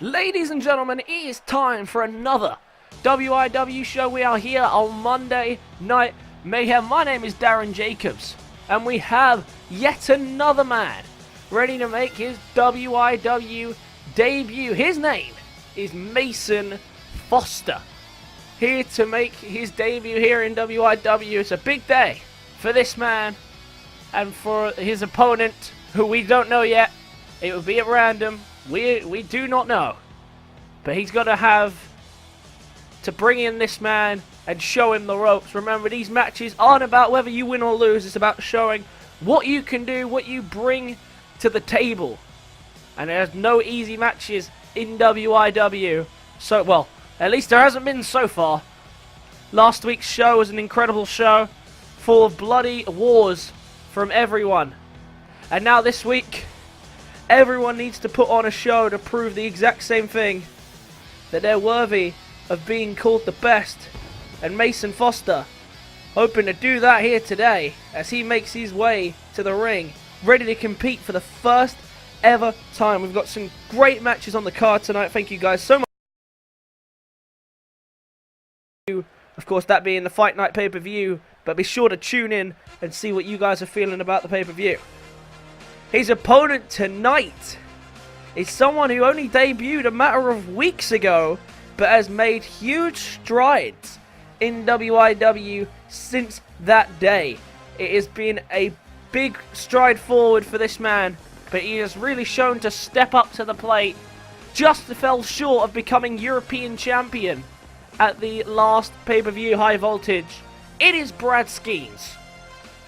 Ladies and gentlemen, it is time for another WIW show. We are here on Monday Night Mayhem. My name is Darren Jacobs, and we have yet another man ready to make his WIW debut. His name is Mason Foster, here to make his debut here in WIW. It's a big day for this man and for his opponent, who we don't know yet. It will be at random. We do not know. But he's got to bring in this man and show him the ropes. Remember, these matches aren't about whether you win or lose. It's about showing what you can do, what you bring to the table. And there's no easy matches in WIW. So, well, at least there hasn't been so far. Last week's show was an incredible show, full of bloody wars from everyone. And now this week, everyone needs to put on a show to prove the exact same thing, that they're worthy of being called the best. And Mason Foster hoping to do that here today as he makes his way to the ring, ready to compete for the first ever time. We've got some great matches on the card tonight. Thank you guys so much. Of course, that being the Fight Night pay-per-view, but be sure to tune in and see what you guys are feeling about the pay-per-view. His opponent tonight is someone who only debuted a matter of weeks ago, but has made huge strides in WIW since that day. It has been a big stride forward for this man, but he has really shown to step up to the plate. Just fell short of becoming European champion at the last pay-per-view High Voltage. It is Brad Skeens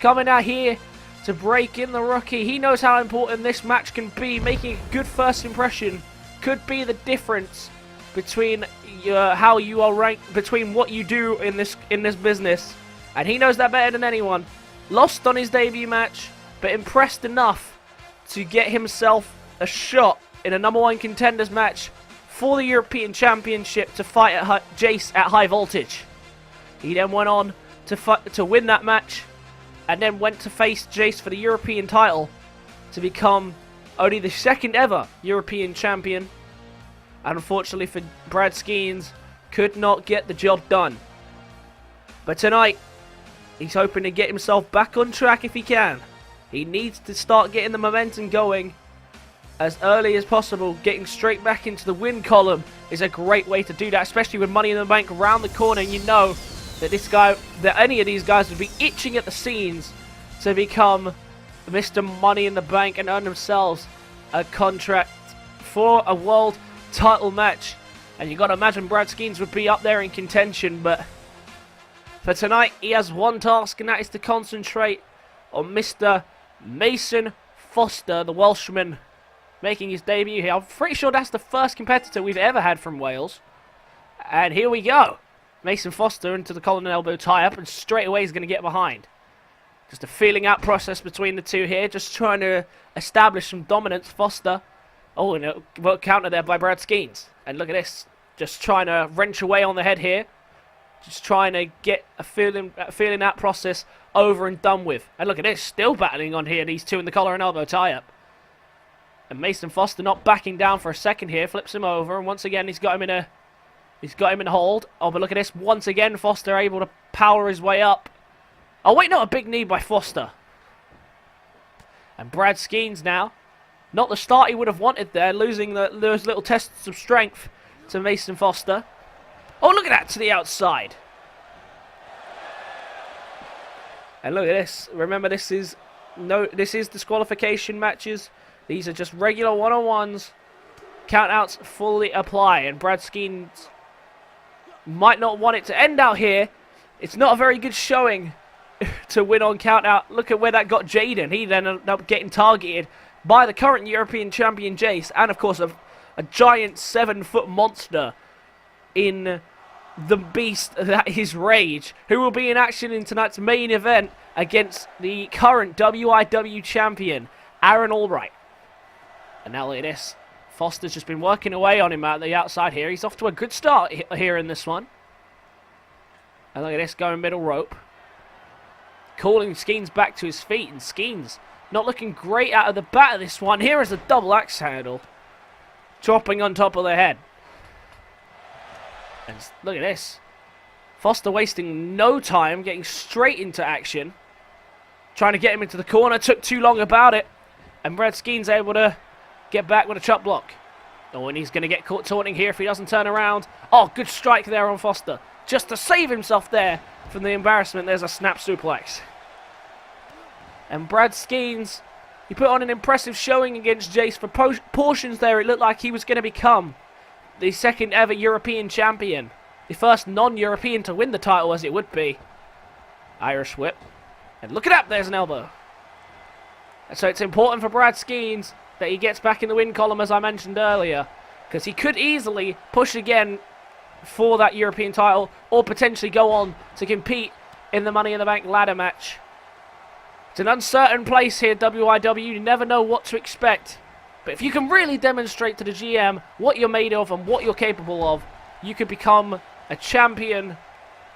coming out here to break in the rookie. He knows how important this match can be. Making a good first impression could be the difference between how you are ranked, between what you do in this business, and he knows that better than anyone. Lost on his debut match, but impressed enough to get himself a shot in a #1 contenders match for the European Championship to fight at Jace at High Voltage. He then went on to win that match, and then went to face Jace for the European title to become only the second ever European champion. And unfortunately for Brad Skeens, could not get the job done. But tonight, he's hoping to get himself back on track if he can. He needs to start getting the momentum going as early as possible. Getting straight back into the win column is a great way to do that, especially with Money in the Bank around the corner. You know that any of these guys would be itching at the seams to become Mr. Money in the Bank and earn themselves a contract for a world title match. And you got to imagine Brad Skeens would be up there in contention. But for tonight, he has one task, and that is to concentrate on Mr. Mason Foster, the Welshman, making his debut here. I'm pretty sure that's the first competitor we've ever had from Wales. And here we go. Mason Foster into the collar and elbow tie-up, and straight away he's going to get behind. Just a feeling out process between the two here, just trying to establish some dominance. Foster, oh, and a counter there by Brad Skeens. And look at this, just trying to wrench away on the head here. Just trying to get a feeling out process over and done with. And look at this, still battling on here, these two in the collar and elbow tie-up. And Mason Foster not backing down for a second here, flips him over, and once again he's got him in a hold. Oh, but look at this. Once again, Foster able to power his way up. Oh, wait, not a big knee by Foster. And Brad Skeens now. Not the start he would have wanted there, losing those little tests of strength to Mason Foster. Oh, look at that, to the outside. And look at this. Remember, this is disqualification matches. These are just regular one-on-ones. Countouts fully apply, and Brad Skeens might not want it to end out here. It's not a very good showing to win on countout. Look at where that got Jaden. He then ended up getting targeted by the current European champion Jace, and of course a giant 7-foot monster in the beast that is Rage, who will be in action in tonight's main event against the current WIW champion Aaron Albright. And now look at this. Foster's just been working away on him at the outside here. He's off to a good start here in this one. And look at this, going middle rope. Calling Skeens back to his feet, and Skeens not looking great out of the bat of this one. Here is a double axe handle. dropping on top of their head. And look at this. Foster wasting no time, getting straight into action. Trying to get him into the corner, took too long about it. And Brad Skeens able to get back with a chop block. Oh, and he's going to get caught taunting here if he doesn't turn around. Oh, good strike there on Foster. Just to save himself there from the embarrassment, there's a snap suplex. And Brad Skeens, he put on an impressive showing against Jace. For portions there, it looked like he was going to become the second ever European champion. The first non-European to win the title, as it would be. Irish whip. And look it up, there's an elbow. And so it's important for Brad Skeens that he gets back in the win column, as I mentioned earlier, because he could easily push again for that European title, or potentially go on to compete in the Money in the Bank ladder match. It's an uncertain place here, WIW. You never know what to expect. But if you can really demonstrate to the GM what you're made of and what you're capable of, you could become a champion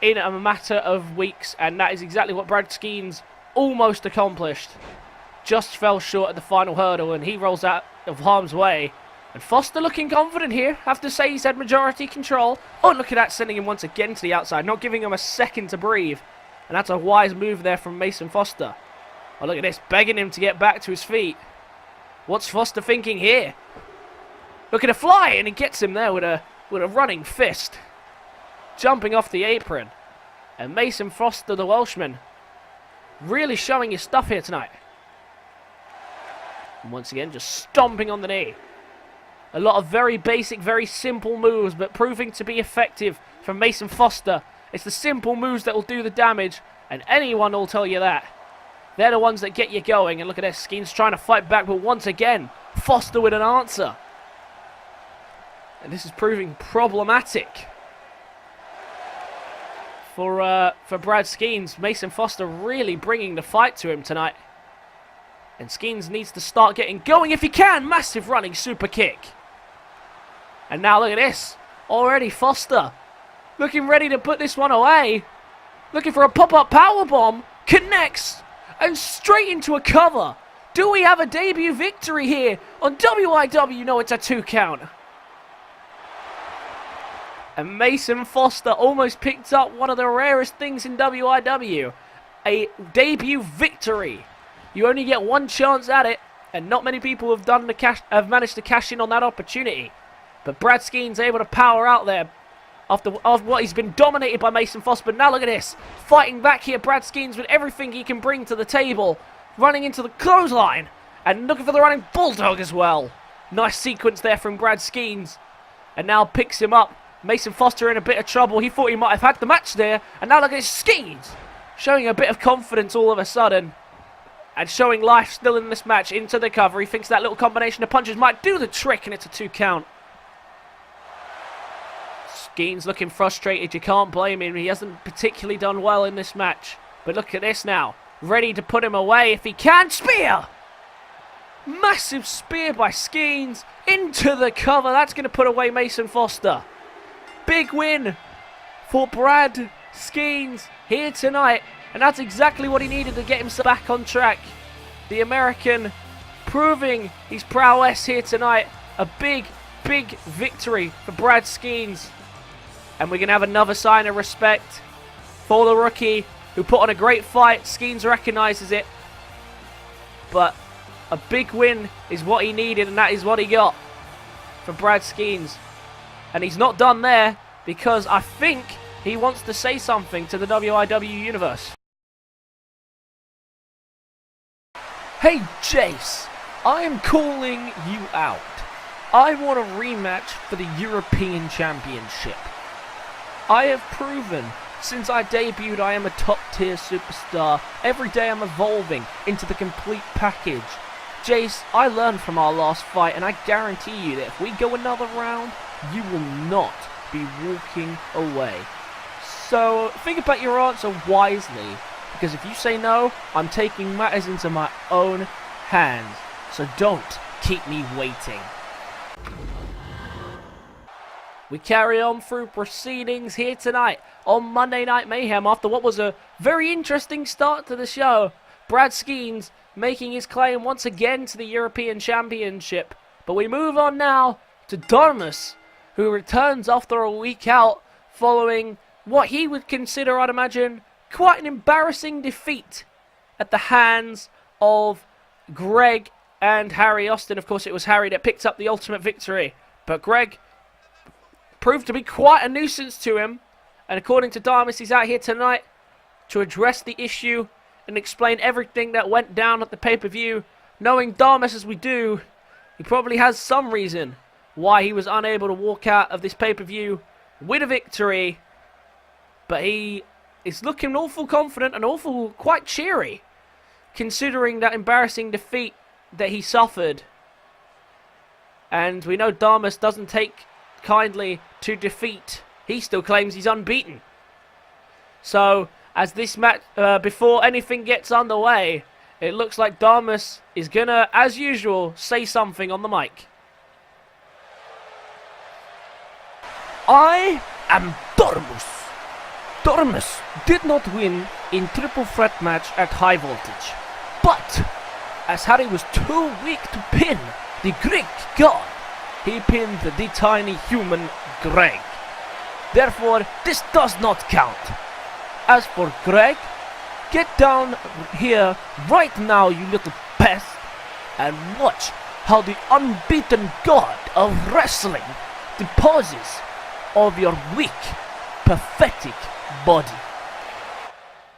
in a matter of weeks, and that is exactly what Brad Skeens almost accomplished. Just fell short at the final hurdle, and he rolls out of harm's way. And Foster looking confident here. Have to say he's had majority control. Oh, look at that, sending him once again to the outside, not giving him a second to breathe. And that's a wise move there from Mason Foster. Oh, look at this, begging him to get back to his feet. What's Foster thinking here? Look at a fly, and he gets him there with a running fist. Jumping off the apron. And Mason Foster, the Welshman, really showing his stuff here tonight. And once again, just stomping on the knee. A lot of very basic, very simple moves, but proving to be effective from Mason Foster. It's the simple moves that will do the damage, and anyone will tell you that. They're the ones that get you going, and look at this, Skeens trying to fight back, but once again, Foster with an answer. And this is proving problematic for Brad Skeens. Mason Foster really bringing the fight to him tonight. And Skeens needs to start getting going if he can. Massive running super kick. And now look at this. Already Foster looking ready to put this one away. Looking for a pop-up powerbomb. Connects. And straight into a cover. Do we have a debut victory here on WIW? No, it's a 2 count. And Mason Foster almost picked up one of the rarest things in WIW. A debut victory. You only get one chance at it, and not many people have managed to cash in on that opportunity. But Brad Skeens able to power out there after what he's been dominated by Mason Foster. But now look at this, fighting back here, Brad Skeens with everything he can bring to the table, running into the clothesline and looking for the running bulldog as well. Nice sequence there from Brad Skeens, and now picks him up. Mason Foster in a bit of trouble. He thought he might have had the match there, and now look at his Skeens showing a bit of confidence all of a sudden. And showing life still in this match into the cover. He thinks that little combination of punches might do the trick, and it's a 2 count. Skeens looking frustrated. You can't blame him. He hasn't particularly done well in this match. But look at this now. Ready to put him away if he can. Spear! Massive spear by Skeens into the cover. That's going to put away Mason Foster. Big win for Brad Skeens here tonight. And that's exactly what he needed to get himself back on track. The American proving his prowess here tonight. A big, big victory for Brad Skeens. And we're going to have another sign of respect for the rookie who put on a great fight. Skeens recognises it. But a big win is what he needed, and that is what he got from Brad Skeens. And he's not done there, because I think he wants to say something to the WIW universe. Hey Jace, I am calling you out. I want a rematch for the European Championship. I have proven since I debuted I am a top tier superstar. Every day I'm evolving into the complete package. Jace, I learned from our last fight, and I guarantee you that if we go another round, you will not be walking away. So think about your answer wisely, because if you say no, I'm taking matters into my own hands. So don't keep me waiting. We carry on through proceedings here tonight on Monday Night Mayhem after what was a very interesting start to the show. Brad Skeens making his claim once again to the European Championship. But we move on now to Darmus, who returns after a week out following what he would consider, I'd imagine, quite an embarrassing defeat at the hands of Greg and Harry Austin. Of course, it was Harry that picked up the ultimate victory, but Greg proved to be quite a nuisance to him, and according to Darmus, he's out here tonight to address the issue and explain everything that went down at the pay-per-view. Knowing Darmus as we do, he probably has some reason why he was unable to walk out of this pay-per-view with a victory, but he is looking awful confident and awful quite cheery, considering that embarrassing defeat that he suffered. And we know Darmus doesn't take kindly to defeat. He still claims he's unbeaten. So, as this match, before anything gets underway, it looks like Darmus is gonna, as usual, say something on the mic. I am Darmus. Darmus did not win in triple threat match at high voltage, but as Harry was too weak to pin the Greek god, he pinned the tiny human Greg. Therefore, this does not count. As for Greg, get down here right now, you little pest, and watch how the unbeaten god of wrestling disposes of your weak, pathetic body.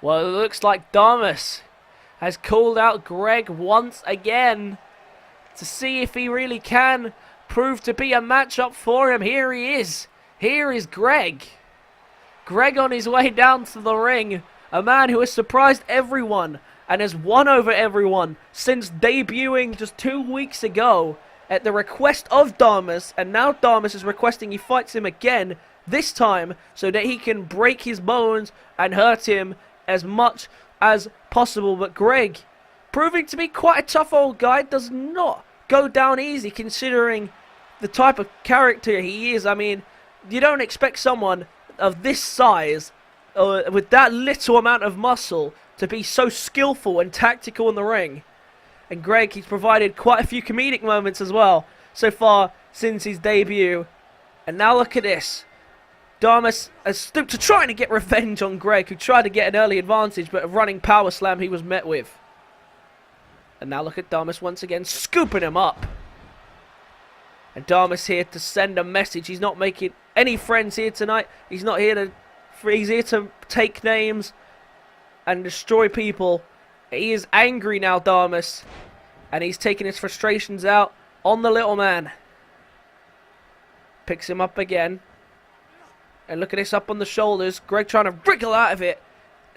Well, it looks like Darmus has called out Greg once again to see if he really can prove to be a matchup for him. Here he is. Here is Greg. Greg on his way down to the ring. A man who has surprised everyone and has won over everyone since debuting just 2 weeks ago at the request of Darmus. And now Darmus is requesting he fights him again, this time so that he can break his bones and hurt him as much as possible. But Greg, proving to be quite a tough old guy, does not go down easy considering the type of character he is. I mean, you don't expect someone of this size, with that little amount of muscle, to be so skillful and tactical in the ring. And Greg, he's provided quite a few comedic moments as well so far since his debut. And now look at this. Darmus has stooped to trying to get revenge on Greg, who tried to get an early advantage, but a running power slam he was met with. And now look at Darmus once again, scooping him up. And Darmus here to send a message. He's not making any friends here tonight. He's not here to... He's here to take names and destroy people. He is angry now, Darmus. And he's taking his frustrations out on the little man. Picks him up again. And look at this, up on the shoulders. Greg trying to wriggle out of it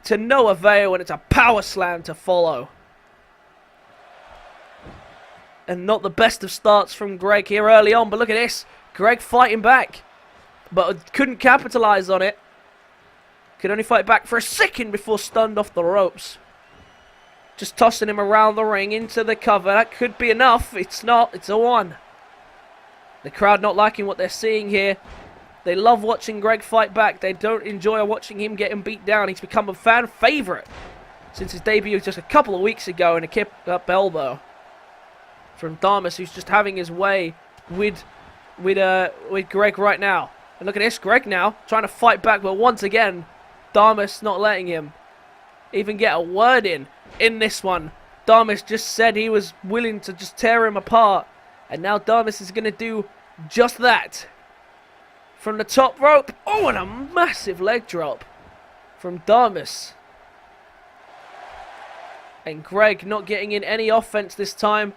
to no avail, and it's a power slam to follow. And not the best of starts from Greg here early on, but look at this. Greg fighting back, but couldn't capitalize on it. Could only fight back for a second before stunned off the ropes. Just tossing him around the ring into the cover. That could be enough. It's not. It's a one. The crowd not liking what they're seeing here. They love watching Greg fight back. They don't enjoy watching him getting beat down. He's become a fan favorite since his debut just a couple of weeks ago in a kick up elbow from Darmus, who's just having his way with Greg right now. And look at this, Greg now trying to fight back, but once again, Darmus not letting him even get a word in this one. Darmus just said he was willing to just tear him apart, and now Darmus is going to do just that. From the top rope, oh, and a massive leg drop from Darmus. And Greg not getting in any offense this time.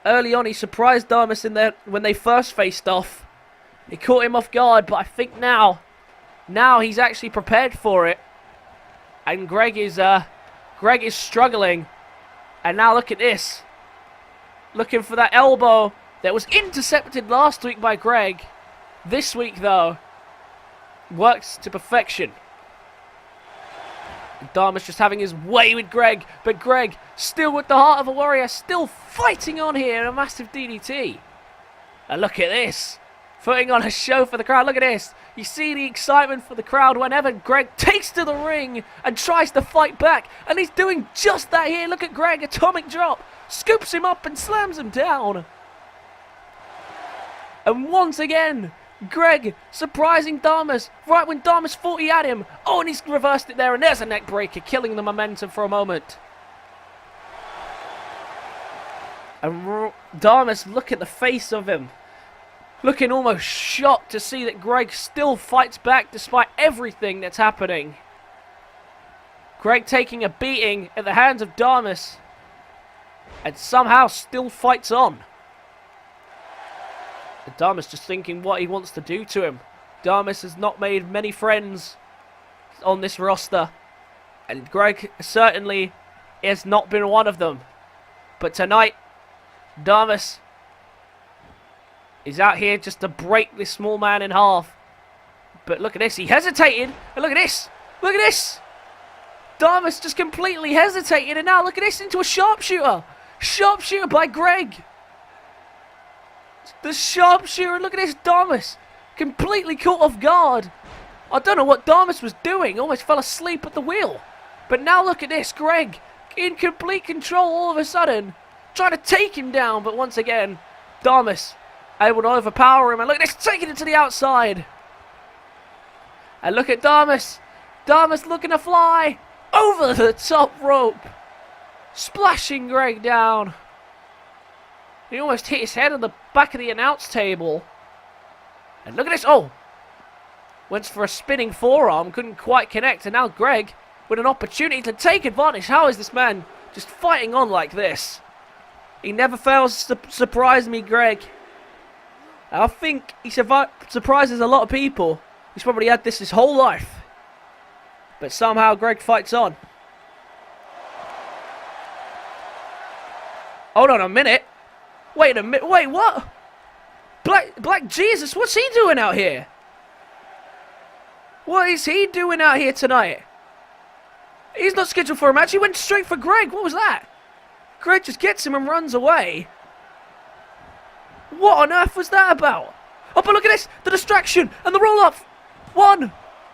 Early on, he surprised Darmus in there when they first faced off. He caught him off guard, but I think now he's actually prepared for it. And Greg is struggling. And now look at this. Looking for that elbow that was intercepted last week by Greg. This week, though, works to perfection. Darmus just having his way with Greg, but Greg still with the heart of a warrior, still fighting on here in a massive DDT. And look at this, putting on a show for the crowd. Look at this. You see the excitement for the crowd whenever Greg takes to the ring and tries to fight back, and he's doing just that here. Look at Greg, atomic drop, scoops him up and slams him down. And once again, Greg surprising Damas right when Damas thought he had him. Oh, and he's reversed it there, and there's a neck breaker, killing the momentum for a moment. And Damas, look at the face of him. Looking almost shocked to see that Greg still fights back despite everything that's happening. Greg taking a beating at the hands of Damas, and somehow still fights on. Damas just thinking what he wants to do to him. Damas has not made many friends on this roster, and Greg certainly has not been one of them. But tonight, Damas is out here just to break this small man in half. But look at this, he hesitated, and look at this, look at this! Damas just completely hesitated, and now look at this, into a sharpshooter! Sharpshooter by Greg! The sharpshooter, look at this, Damas! Completely caught off guard! I don't know what Damas was doing, almost fell asleep at the wheel. But now look at this, Greg, in complete control all of a sudden, trying to take him down, but once again, Damas able to overpower him, and look at this, taking it to the outside. And look at Damas, Damas looking to fly over the top rope, splashing Greg down. He almost hit his head on the back of the announce table. And look at this, oh, went for a spinning forearm, couldn't quite connect, and now Greg with an opportunity to take advantage. How is this man just fighting on like this? He never fails to surprise me, Greg. I think he surprises a lot of people. He's probably had this his whole life. But somehow Greg fights on. Hold on a minute. Wait a minute. Wait, what? Black Jesus, what's he doing out here? What is he doing out here tonight? He's not scheduled for a match. He went straight for Greg. What was that? Greg just gets him and runs away. What on earth was that about? Oh, but look at this. The distraction and the roll-up. 1,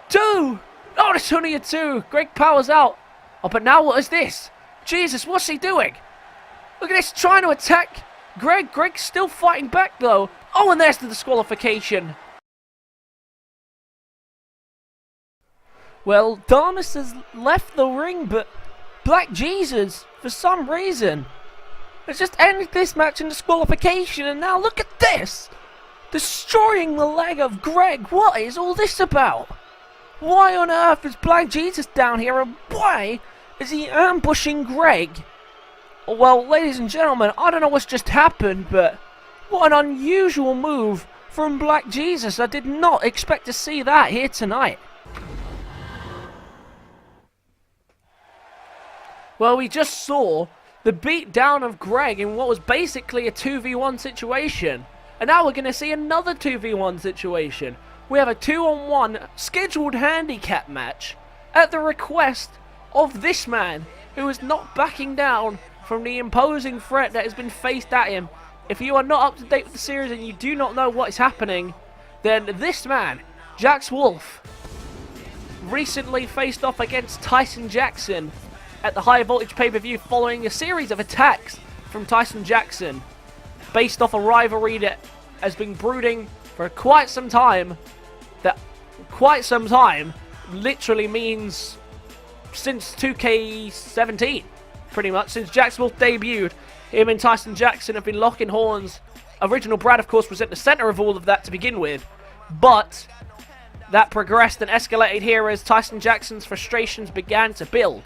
2. Oh, it's only a 2. Greg powers out. Oh, but now what is this? Jesus, what's he doing? Look at this. Trying to attack Greg. Greg's still fighting back, though. Oh, and there's the disqualification. Well, Damas has left the ring, but Black Jesus, for some reason, has just ended this match in disqualification, and now look at this! Destroying the leg of Greg. What is all this about? Why on earth is Black Jesus down here, and why is he ambushing Greg? Well, ladies and gentlemen, I don't know what's just happened, but what an unusual move from Black Jesus. I did not expect to see that here tonight. Well, we just saw the beatdown of Greg in what was basically a 2v1 situation. And now we're going to see another 2v1 situation. We have a 2-on-1 scheduled handicap match at the request of this man, who is not backing down from the imposing threat that has been faced at him. If you are not up to date with the series and you do not know what is happening, then this man, Jax Wolfe, recently faced off against Tyson Jackson at the High Voltage pay-per-view following a series of attacks from Tyson Jackson based off a rivalry that has been brooding for quite some time. That quite some time literally means since 2K17, pretty much, since Jax Wolfe debuted. Him and Tyson Jackson have been locking horns. Original Brad, of course, was at the center of all of that to begin with, but that progressed and escalated here as Tyson Jackson's frustrations began to build.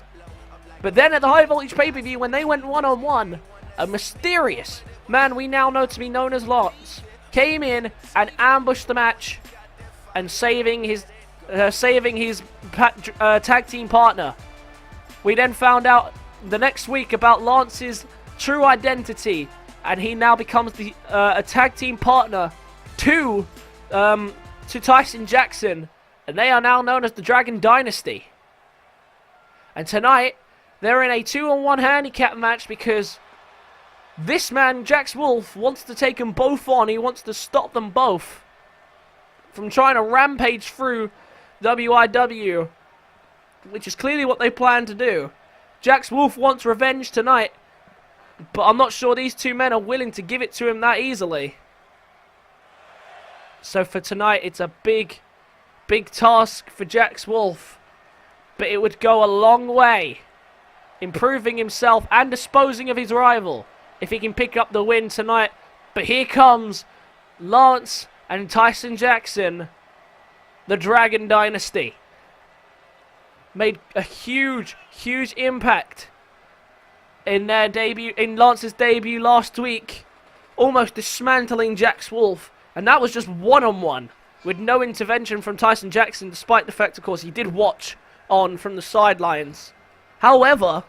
But then at the High Voltage pay-per-view, when they went one-on-one, a mysterious man we now know to be known as Lance came in and ambushed the match and saving his tag team partner. We then found out the next week about Lance's true identity, and he now becomes the a tag team partner to Tyson Jackson, and they are now known as the Dragon Dynasty. And tonight, they're in a 2-on-1 handicap match because this man, Jax Wolfe, wants to take them both on. He wants to stop them both from trying to rampage through WIW, which is clearly what they plan to do. Jax Wolfe wants revenge tonight, but I'm not sure these two men are willing to give it to him that easily. So for tonight, it's a big task for Jax Wolfe. But it would go a long way, improving himself and disposing of his rival, if he can pick up the win tonight. But here comes Lance and Tyson Jackson, the Dragon Dynasty. Made a huge impact in their debut, in Lance's debut last week, almost dismantling Jax Wolfe, and that was just one-on-one, with no intervention from Tyson Jackson, despite the fact, of course, he did watch on from the sidelines. However,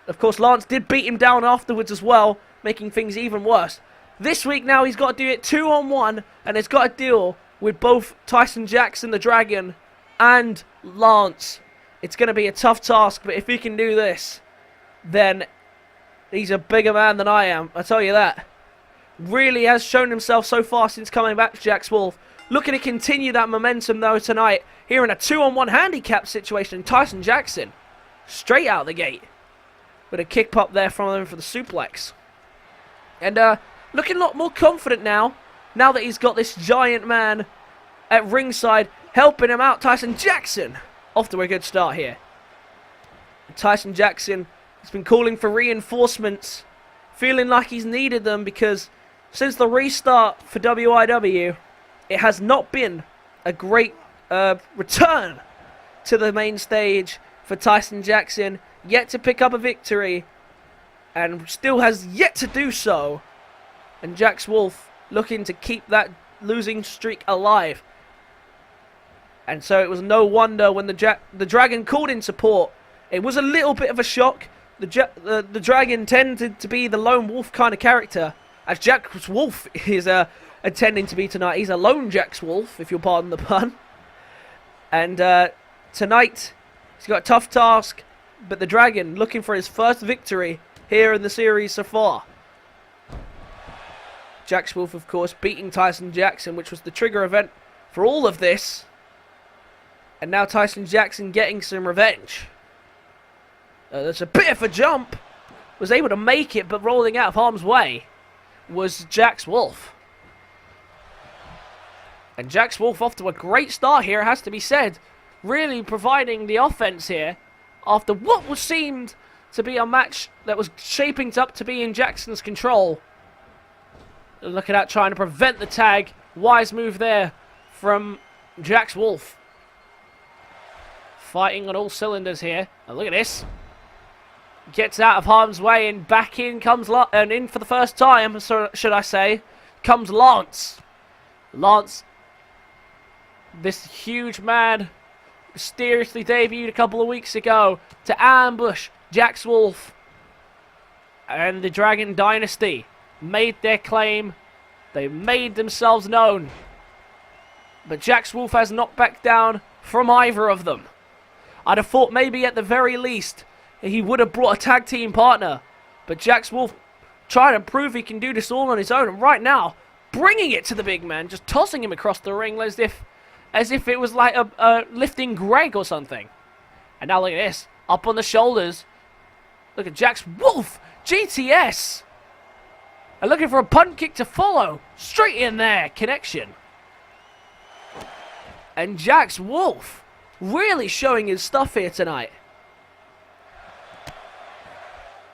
of course, Lance did beat him down afterwards as well, making things even worse. This week now, he's got to do it 2-on-1, and he's got to deal with both Tyson Jackson, the Dragon, and Lance. It's going to be a tough task, but if he can do this, then he's a bigger man than I am, I tell you that. Really has shown himself so far since coming back to Jax Wolfe. Looking to continue that momentum, though, tonight. Here in a 2-on-1 handicap situation, Tyson Jackson, straight out the gate, with a kick pop there from him for the suplex. And looking a lot more confident now that he's got this giant man at ringside helping him out. Tyson Jackson, off to a good start here. Tyson Jackson has been calling for reinforcements, feeling like he's needed them, because since the restart for WIW, it has not been a great return to the main stage for Tyson Jackson. Yet to pick up a victory, and still has yet to do so. And Jax Wolfe looking to keep that losing streak alive. And so it was no wonder when the Dragon called in support. It was a little bit of a shock. The Dragon tended to be the lone wolf kind of character, as Jax Wolfe is intending to be tonight. He's a lone Jax Wolfe, if you'll pardon the pun. And tonight, he's got a tough task, but the Dragon looking for his first victory here in the series so far. Jax Wolfe, of course, beating Tyson Jackson, which was the trigger event for all of this. And now Tyson Jackson getting some revenge. There's a bit of a jump. Was able to make it, but rolling out of harm's way was Jax Wolfe. And Jax Wolfe off to a great start here, it has to be said. Really providing the offense here after what was seemed to be a match that was shaping up to be in Jackson's control. Look at that, trying to prevent the tag. Wise move there from Jax Wolfe. Fighting on all cylinders here. And look at this. Gets out of harm's way, and back in comes and in for the first time, so should I say, comes Lance. Lance, this huge man, mysteriously debuted a couple of weeks ago to ambush Jax Wolfe. And the Dragon Dynasty made their claim. They made themselves known. But Jax Wolfe has not backed down from either of them. I'd have thought maybe at the very least he would have brought a tag team partner. But Jax Wolfe trying to prove he can do this all on his own. And right now, bringing it to the big man, just tossing him across the ring as if it was like a lifting Greg or something. And now look at this, up on the shoulders. Look at Jax Wolfe, GTS. And looking for a punt kick to follow. Straight in there, connection. And Jax Wolfe really showing his stuff here tonight.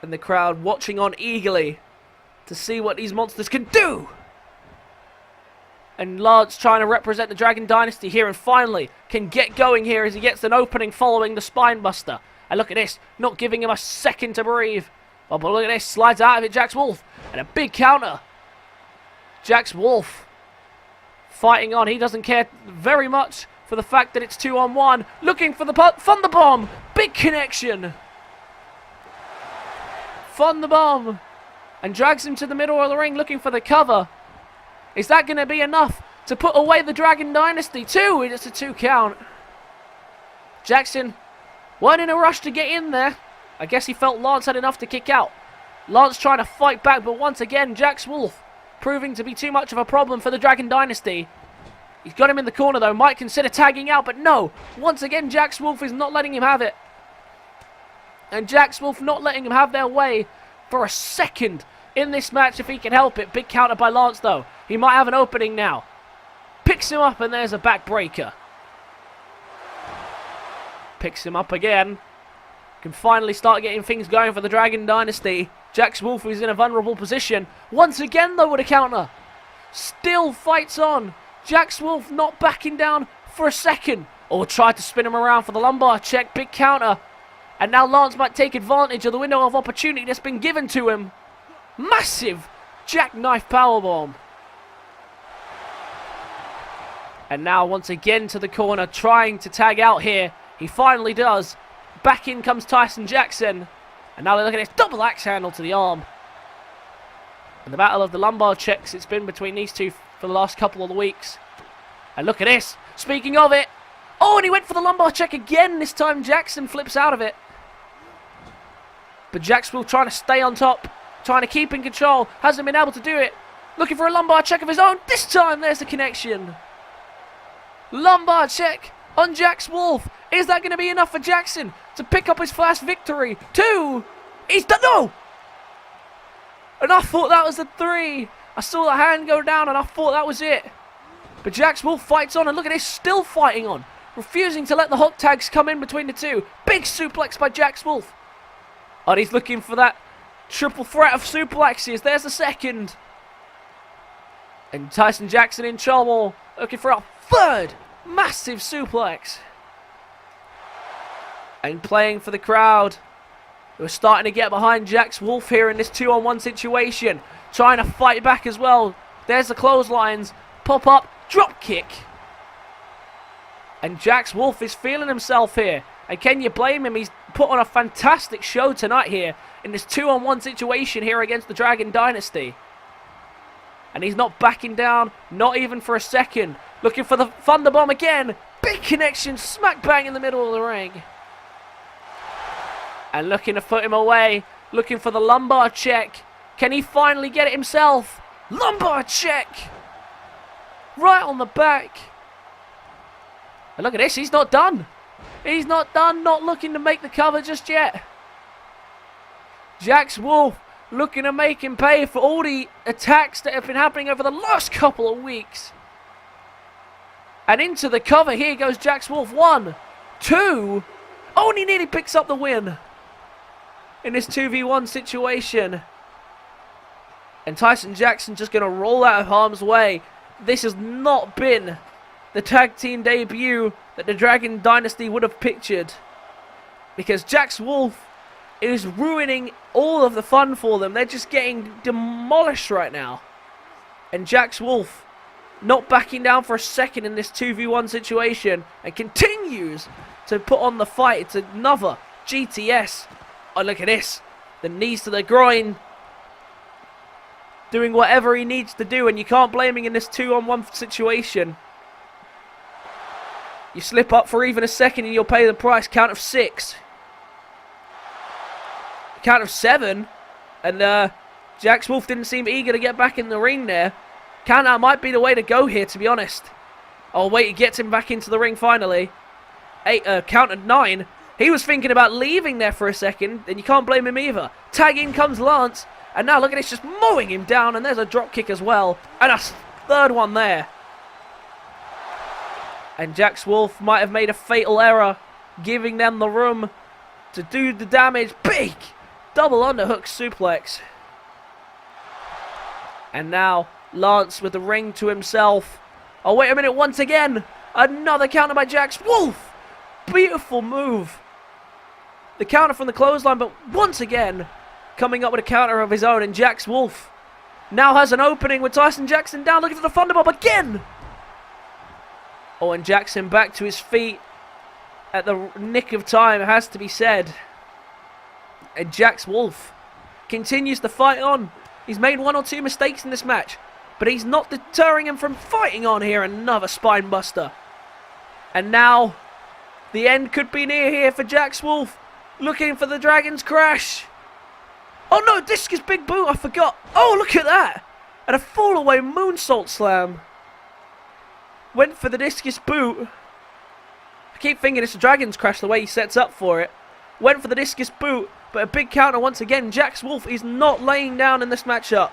And the crowd watching on eagerly to see what these monsters can do. And Lance trying to represent the Dragon Dynasty here, and finally can get going here as he gets an opening following the spine buster. And look at this, not giving him a second to breathe. Oh, but look at this, slides out of it, Jax Wolfe. And a big counter. Jax Wolfe fighting on. He doesn't care very much for the fact that it's 2-on-1. Looking for the Thunder Bomb. Big connection. Thunder Bomb. And drags him to the middle of the ring looking for the cover. Is that going to be enough to put away the Dragon Dynasty? Two. It's a 2 count. Jackson weren't in a rush to get in there. I guess he felt Lance had enough to kick out. Lance trying to fight back, but once again, Jax Wolfe proving to be too much of a problem for the Dragon Dynasty. He's got him in the corner, though. Might consider tagging out, but no. Once again, Jax Wolfe is not letting him have it. And Jax Wolfe not letting him have their way for a second in this match if he can help it. Big counter by Lance, though. He might have an opening now. Picks him up, and there's a backbreaker. Picks him up again. Can finally start getting things going for the Dragon Dynasty. Jax Wolfe is in a vulnerable position. Once again, though, with a counter. Still fights on. Jax Wolfe not backing down for a second. Or tried to spin him around for the lumbar check. Big counter. And now Lance might take advantage of the window of opportunity that's been given to him. Massive jackknife powerbomb. And now once again to the corner, trying to tag out here. He finally does. Back in comes Tyson Jackson. And now look at this double axe handle to the arm. And the battle of the lumbar checks, it's been between these two for the last couple of weeks. And look at this. Speaking of it. Oh, and he went for the lumbar check again. This time Jackson flips out of it. But Jax will try to stay on top. Trying to keep in control. Hasn't been able to do it. Looking for a lumbar check of his own. This time there's the connection. Lumbar check on Jax Wolfe. Is that going to be enough for Jackson to pick up his first victory? 2. He's done. No! And I thought that was the 3. I saw the hand go down and I thought that was it. But Jax Wolfe fights on, and look at this, still fighting on. Refusing to let the hot tags come in between the two. Big suplex by Jax Wolfe. And he's looking for that triple threat of suplexes. There's the second. And Tyson Jackson in trouble. Looking for a third massive suplex. And playing for the crowd. We're starting to get behind Jax Wolfe here in this 2-on-1 situation. Trying to fight back as well. There's the clotheslines. Pop up. Drop kick. And Jax Wolfe is feeling himself here. And can you blame him? He's put on a fantastic show tonight here in this 2-on-1 situation here against the Dragon Dynasty. And he's not backing down, not even for a second. Looking for the Thunderbomb again. Big connection, smack bang in the middle of the ring. And looking to put him away. Looking for the lumbar check. Can he finally get it himself? Lumbar check. Right on the back. And look at this, he's not done. He's not done, not looking to make the cover just yet. Jax Wolfe looking to make him pay for all the attacks that have been happening over the last couple of weeks. And into the cover, here goes Jax Wolfe. 1, 2. Oh, and he nearly picks up the win in this 2v1 situation. And Tyson Jackson just going to roll out of harm's way. This has not been the tag team debut that the Dragon Dynasty would have pictured. Because Jax Wolfe is ruining all of the fun for them. They're just getting demolished right now. And Jax Wolfe not backing down for a second in this 2v1 situation. And continues to put on the fight. It's another GTS. Oh, look at this. The knees to the groin. Doing whatever he needs to do. And you can't blame him in this 2-on-1 situation. You slip up for even a second and you'll pay the price. Count of 6. Count of 7. And Jax Wolfe didn't seem eager to get back in the ring there. Count out might be the way to go here, to be honest. Oh, wait, he gets him back into the ring finally. Count of 9. He was thinking about leaving there for a second, and you can't blame him either. Tag in comes Lance. And now look at this, just mowing him down. And there's a drop kick as well. And a third one there. And Jax Wolfe might have made a fatal error, giving them the room to do the damage. Big double underhook suplex. And now Lance with the ring to himself. Oh, wait a minute, once again. Another counter by Jax Wolfe. Beautiful move. The counter from the clothesline, but once again, coming up with a counter of his own. And Jax Wolfe now has an opening with Tyson Jackson down, looking for the Thunderbomb again. Oh, and Jackson back to his feet at the nick of time, it has to be said. And Jax Wolfe continues to fight on. He's made 1 or 2 mistakes in this match, but he's not deterring him from fighting on here. Another spine buster. And now, the end could be near here for Jax Wolfe. Looking for the Dragon's Crash. Oh no, discus big boot, I forgot. Oh, look at that. And a fall away moonsault slam. Went for the discus boot. I keep thinking it's a Dragon's Crash the way he sets up for it. Went for the discus boot, but a big counter once again. Jax Wolfe is not laying down in this matchup.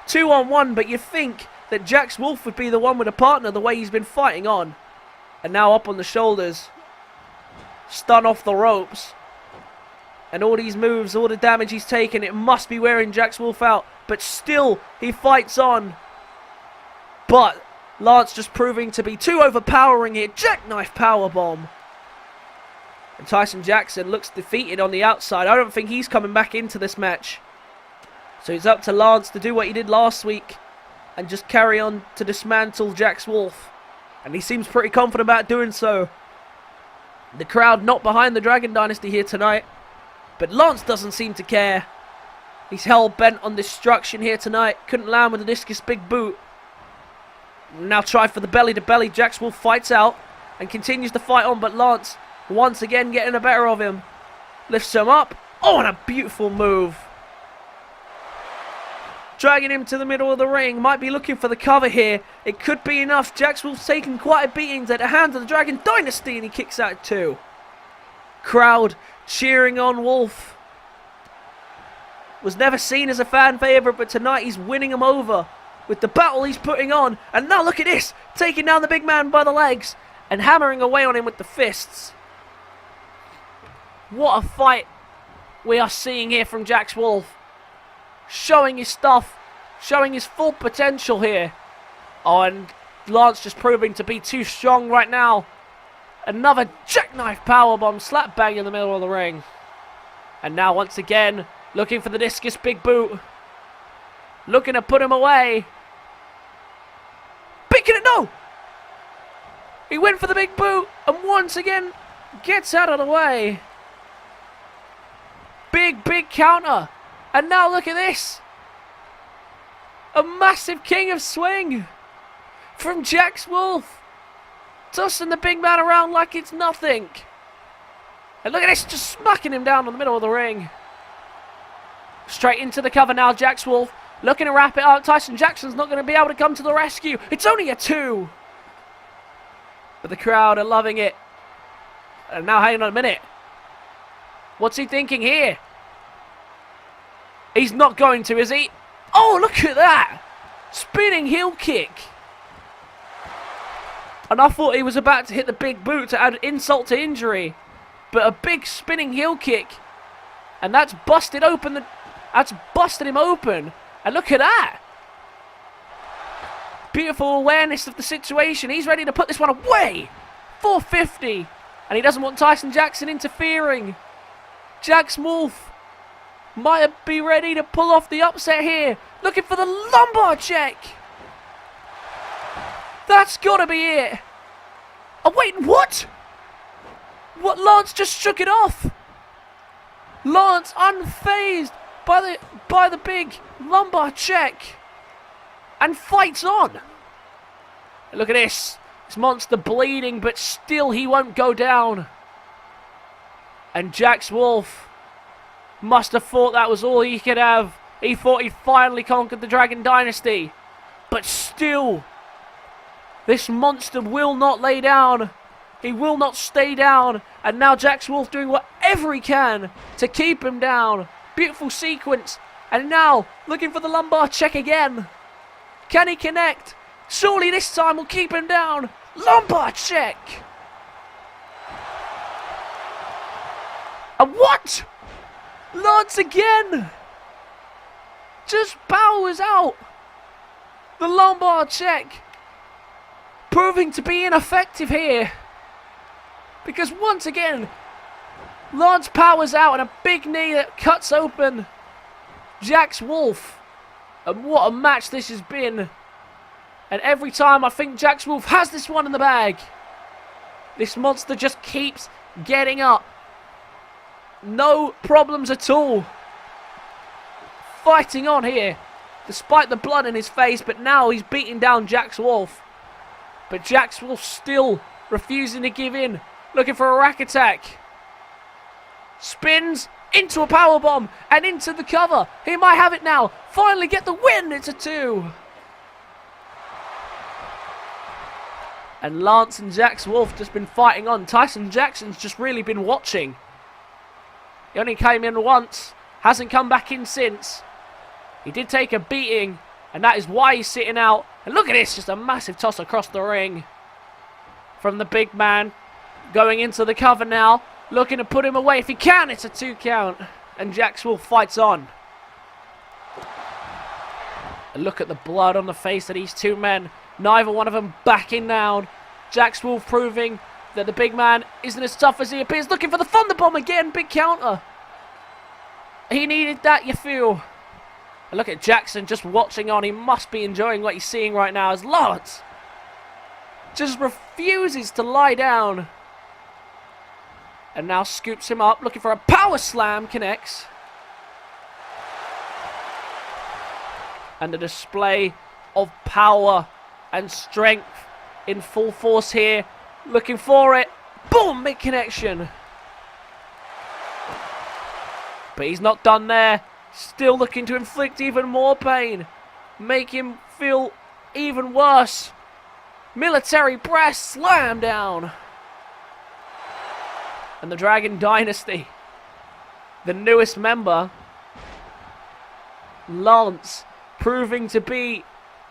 2-on-1, but you think that Jax Wolfe would be the one with a partner the way he's been fighting on. And now up on the shoulders. Stun off the ropes. And all these moves, all the damage he's taken, it must be wearing Jax Wolfe out. But still, he fights on. But Lance just proving to be too overpowering here. Jackknife powerbomb. And Tyson Jackson looks defeated on the outside. I don't think he's coming back into this match. So it's up to Lance to do what he did last week and just carry on to dismantle Jax Wolfe. And he seems pretty confident about doing so. The crowd not behind the Dragon Dynasty here tonight. But Lance doesn't seem to care. He's hell-bent on destruction here tonight. Couldn't land with the discus big boot. Now try for the belly-to-belly. Jax Wolfe fights out and continues to fight on. But Lance once again getting the better of him. Lifts him up. Oh, and a beautiful move. Dragging him to the middle of the ring. Might be looking for the cover here. It could be enough. Jax Wolfe's taken quite a beating at the hands of the Dragon Dynasty. And he kicks out at 2. Crowd cheering on Wolfe. Was never seen as a fan favourite, but tonight he's winning him over with the battle he's putting on. And now look at this. Taking down the big man by the legs and hammering away on him with the fists. What a fight we are seeing here from Jax Wolfe. Showing his stuff. Showing his full potential here. Oh, and Lance just proving to be too strong right now. Another jackknife powerbomb slap bang in the middle of the ring. And now once again, looking for the discus big boot. Looking to put him away. Picking it, no! He went for the big boot and once again gets out of the way. Big counter. And now look at this. A massive king of swing from Jax Wolfe. Tossing the big man around like it's nothing. And look at this, just smacking him down in the middle of the ring. Straight into the cover now, Jax Wolfe. Looking to wrap it up. Tyson Jackson's not going to be able to come to the rescue. It's only a 2. But the crowd are loving it. And now, hang on a minute. What's he thinking here? He's not going to, is he? Oh, look at that. Spinning heel kick. And I thought he was about to hit the big boot to add insult to injury. But a big spinning heel kick. And that's busted open. That's busted him open. And look at that. Beautiful awareness of the situation. He's ready to put this one away. 450. And he doesn't want Tyson Jackson interfering. Jax Wolfe might be ready to pull off the upset here. Looking for the lumbar check. That's got to be it. Oh, wait, what? What? Lance just shook it off. Lance unfazed by the big lumbar check. And fights on. Look at this. This monster bleeding, but still he won't go down. And Jax Wolfe must have thought that was all he could have. He thought he'd finally conquered the Dragon Dynasty. But still, this monster will not lay down. He will not stay down. And now Jax Wolfe doing whatever he can to keep him down. Beautiful sequence. And now looking for the lumbar check again. Can he connect? Surely this time will keep him down. Lumbar check. And what? Lance again. Just powers out. The lumbar check. Proving to be ineffective here. Because once again, Lance powers out and a big knee that cuts open Jax Wolfe. And what a match this has been. And every time I think Jax Wolfe has this one in the bag, this monster just keeps getting up. No problems at all. Fighting on here, despite the blood in his face, but now he's beating down Jax Wolfe. But Jax Wolfe still refusing to give in, looking for a rack attack. Spins into a powerbomb and into the cover. He might have it now. Finally get the win. It's a 2. And Lance and Jax Wolfe just been fighting on. Tyson Jackson's just really been watching. He only came in once. Hasn't come back in since. He did take a beating. And that is why he's sitting out. And look at this, just a massive toss across the ring from the big man. Going into the cover now, looking to put him away. If he can, it's a 2 count. And Jax Wolfe fights on. And look at the blood on the face of these two men. Neither one of them backing down. Jax Wolfe proving that the big man isn't as tough as he appears. Looking for the Thunderbomb again. Big counter. He needed that, you feel. And look at Jackson just watching on. He must be enjoying what he's seeing right now as Lance just refuses to lie down. And now scoops him up, looking for a power slam, connects. And a display of power and strength in full force here. Looking for it. Boom, big connection. But he's not done there. Still looking to inflict even more pain. Make him feel even worse. Military press, slam down. And the Dragon Dynasty, the newest member, Lance, proving to be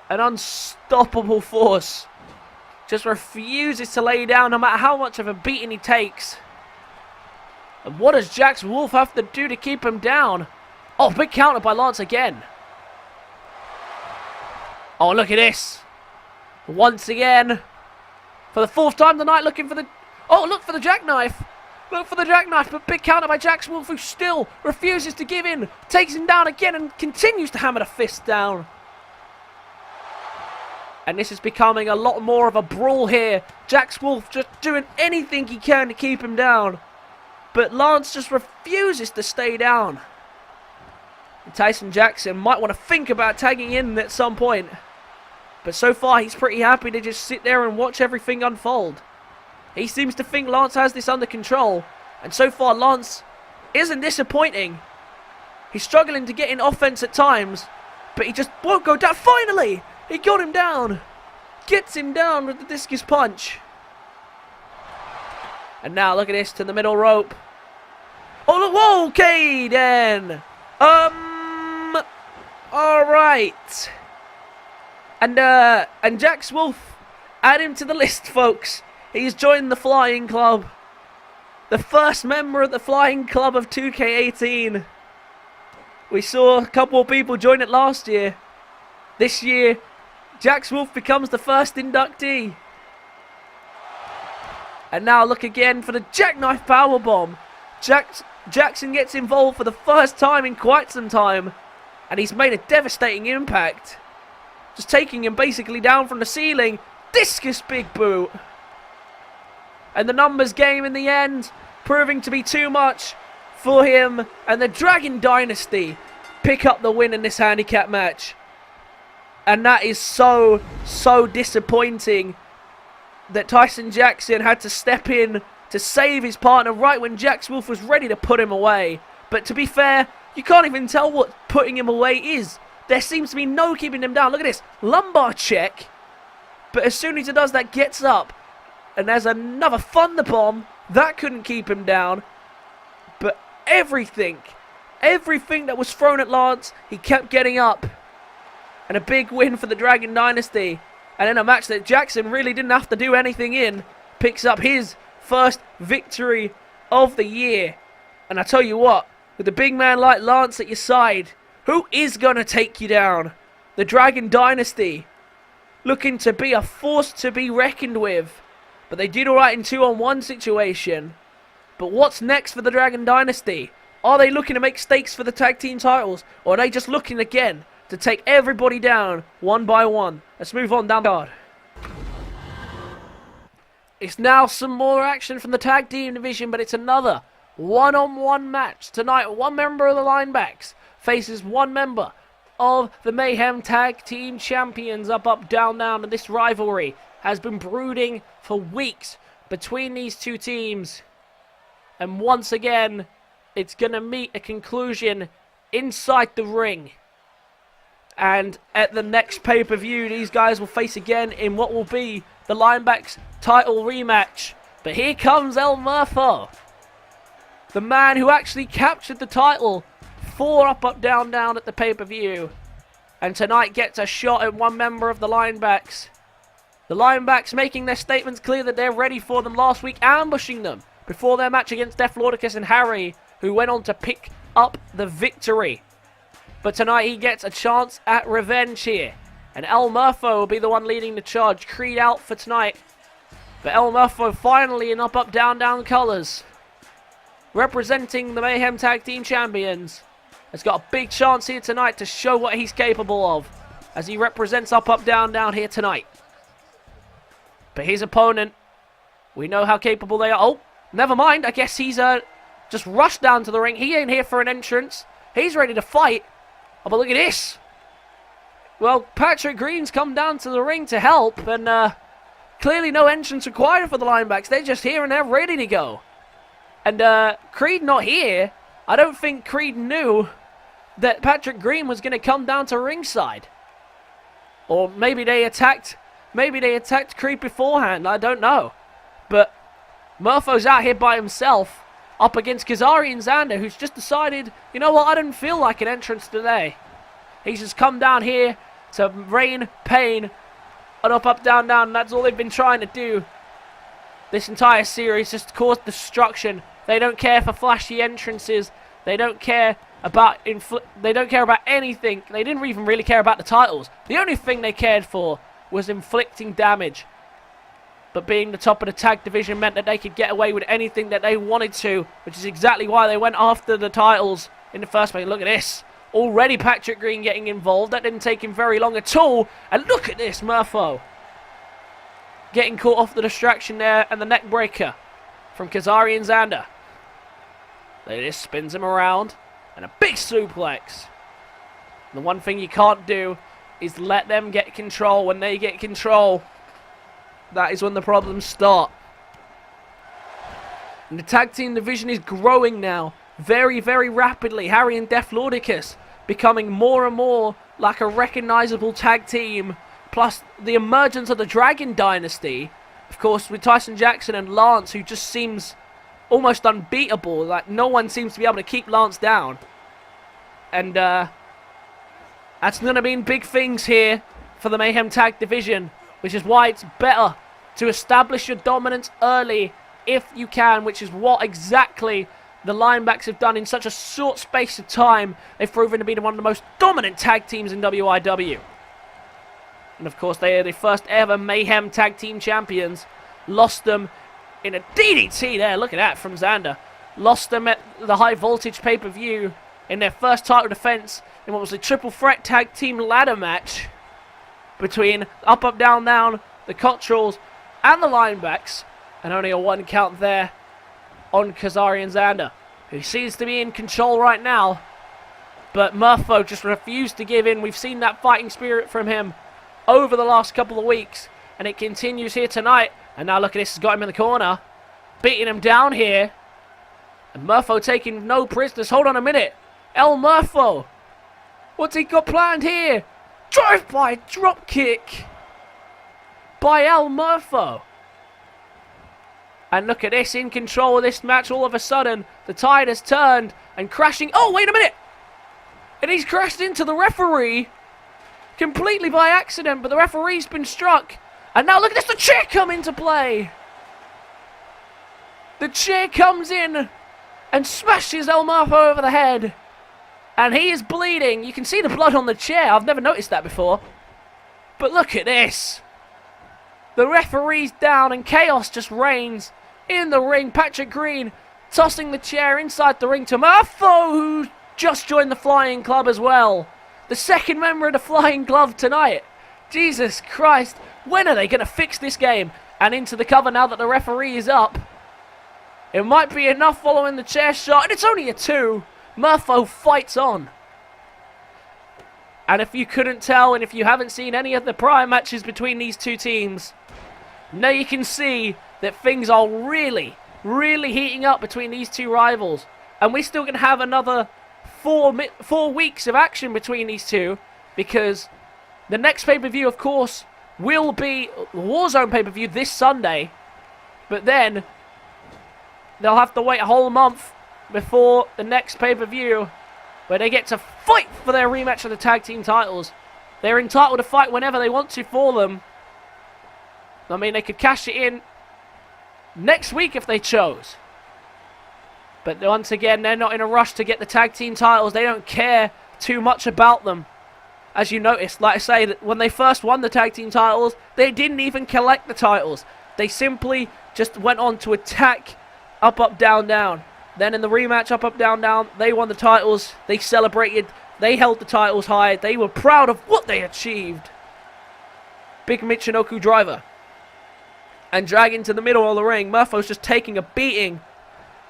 an unstoppable force. Just refuses to lay down no matter how much of a beating he takes. And what does Jax Wolfe have to do to keep him down? Oh, big counter by Lance again. Oh, look at this. Once again, for the 4th time tonight, looking for the... Oh, look for the jackknife. Look for the jackknife, but big counter by Jax Wolfe, who still refuses to give in. Takes him down again and continues to hammer the fist down. And this is becoming a lot more of a brawl here. Jax Wolfe just doing anything he can to keep him down. But Lance just refuses to stay down. And Tyson Jackson might want to think about tagging in at some point. But so far, he's pretty happy to just sit there and watch everything unfold. He seems to think Lance has this under control. And so far, Lance isn't disappointing. He's struggling to get in offense at times. But he just won't go down. Finally! He got him down. Gets him down with the discus punch. And now, look at this, to the middle rope. Oh, look, whoa, okay, then. Alright. And Jax Wolfe, add him to the list, folks. He's joined the Flying Club. The first member of the Flying Club of 2K18. We saw a couple of people join it last year. This year, Jax Wolfe becomes the first inductee. And now look again for the jackknife powerbomb. Jackson gets involved for the first time in quite some time. And he's made a devastating impact. Just taking him basically down from the ceiling. Discus big boot. And the numbers game in the end, proving to be too much for him. And the Dragon Dynasty pick up the win in this handicap match. And that is so disappointing that Tyson Jackson had to step in to save his partner right when Jax Wolfe was ready to put him away. But to be fair, you can't even tell what putting him away is. There seems to be no keeping him down. Look at this. Lumbar check. But as soon as he does that, gets up. And there's another Thunderbomb. That couldn't keep him down. But everything that was thrown at Lance, he kept getting up. And a big win for the Dragon Dynasty. And in a match that Jackson really didn't have to do anything in, picks up his first victory of the year. And I tell you what, with a big man like Lance at your side, who is going to take you down? The Dragon Dynasty, looking to be a force to be reckoned with. But they did alright in 2-on-1 situation. But what's next for the Dragon Dynasty? Are they looking to make stakes for the tag team titles? Or are they just looking again to take everybody down one by one? Let's move on down the card. It's now some more action from the tag team division, but it's another one-on-one match. Tonight, one member of the Linebacks faces one member of the Mayhem Tag Team Champions. Up, down, and this rivalry has been brooding for weeks between these two teams. And once again, it's going to meet a conclusion inside the ring. And at the next pay-per-view, these guys will face again in what will be the Linebacks title rematch. But here comes El Murpho, the man who actually captured the title for up, down at the pay-per-view. And tonight gets a shot at one member of the Linebacks. The Linebacks making their statements clear that they're ready for them last week, ambushing them before their match against Deflordicus and Harry, who went on to pick up the victory. But tonight he gets a chance at revenge here. And El Murpho will be the one leading the charge. Creed out for tonight. But El Murpho finally in up, down, down colours, representing the Mayhem Tag Team Champions, has got a big chance here tonight to show what he's capable of, as he represents up, down, down here tonight. But his opponent, we know how capable they are. Oh, never mind. I guess he's just rushed down to the ring. He ain't here for an entrance. He's ready to fight. Oh, but look at this. Well, Patrick Green's come down to the ring to help, and clearly no entrance required for the Linebacks. They're just here and they're ready to go. And Creed not here. I don't think Creed knew that Patrick Green was going to come down to ringside. Or maybe they attacked Creed beforehand. I don't know. But Murpho's out here by himself, up against Kazarian Xander, who's just decided, you know what, I didn't feel like an entrance today. He's just come down here to rain pain and up, down, down. And that's all they've been trying to do this entire series, just cause destruction. They don't care for flashy entrances. They don't care about anything. They didn't even really care about the titles. The only thing they cared for was inflicting damage. But being the top of the tag division meant that they could get away with anything that they wanted to, which is exactly why they went after the titles in the first place. Look at this. Already Patrick Green getting involved. That didn't take him very long at all. And look at this, Murpho getting caught off the distraction there, and the neck breaker from Kazarian Xander. There it is, spins him around, and a big suplex. The one thing you can't do is let them get control. When they get control, that is when the problems start. And the tag team division is growing now, very, very rapidly. Harry and Deflordicus becoming more and more like a recognizable tag team. Plus the emergence of the Dragon Dynasty, of course, with Tyson Jackson and Lance, who just seems almost unbeatable. Like, no one seems to be able to keep Lance down. And that's going to mean big things here for the Mayhem Tag Division, which is why it's better to establish your dominance early if you can, which is what exactly the Linebacks have done in such a short space of time. They've proven to be one of the most dominant tag teams in WIW. And of course, they are the first ever Mayhem Tag Team Champions. Lost them in a DDT there. Look at that from Xander. Lost them at the High Voltage pay-per-view in their first title defense in what was a triple threat tag team ladder match between up, down, down, the Cottrells, and the Linebacks. And only a 1 count there on Kazarian Xander, who seems to be in control right now. But Murpho just refused to give in. We've seen that fighting spirit from him over the last couple of weeks, and it continues here tonight. And now look at this, has got him in the corner, beating him down here. And Murpho taking no prisoners. Hold on a minute. El Murpho, what's he got planned here? Drive-by drop kick by El Murpho. And look at this, in control of this match all of a sudden. The tide has turned and crashing. Oh, wait a minute. And he's crashed into the referee completely by accident, but the referee's been struck. And now look at this, the chair come into play. The chair comes in and smashes El Murpho over the head. And he is bleeding. You can see the blood on the chair. I've never noticed that before. But look at this. The referee's down and chaos just reigns in the ring. Patrick Green tossing the chair inside the ring to Murpho, who just joined the Flying Club as well. The second member of the Flying Club tonight. Jesus Christ. When are they going to fix this game? And into the cover now that the referee is up. It might be enough following the chair shot. And it's only a 2. Murpho fights on. And if you couldn't tell, and if you haven't seen any of the prior matches between these two teams, now you can see that things are really, really heating up between these two rivals. And we're still going to have another 4 weeks of action between these two, because the next pay-per-view, of course, will be Warzone pay-per-view this Sunday. But then they'll have to wait a whole month before the next pay-per-view, where they get to fight for their rematch of the tag team titles They're entitled to fight whenever they want to for them. I mean, they could cash it in next week if they chose. But once again, they're not in a rush to get the tag team titles. They don't care too much about them. As you noticed, like I say, that when they first won the tag team titles, they didn't even collect the titles. They simply just went on to attack up, up, down, down. Then in the rematch, up, up, down, down, they won the titles. They celebrated. They held the titles high. They were proud of what they achieved. Big Michinoku driver. And drag into the middle of the ring. Murpho's just taking a beating.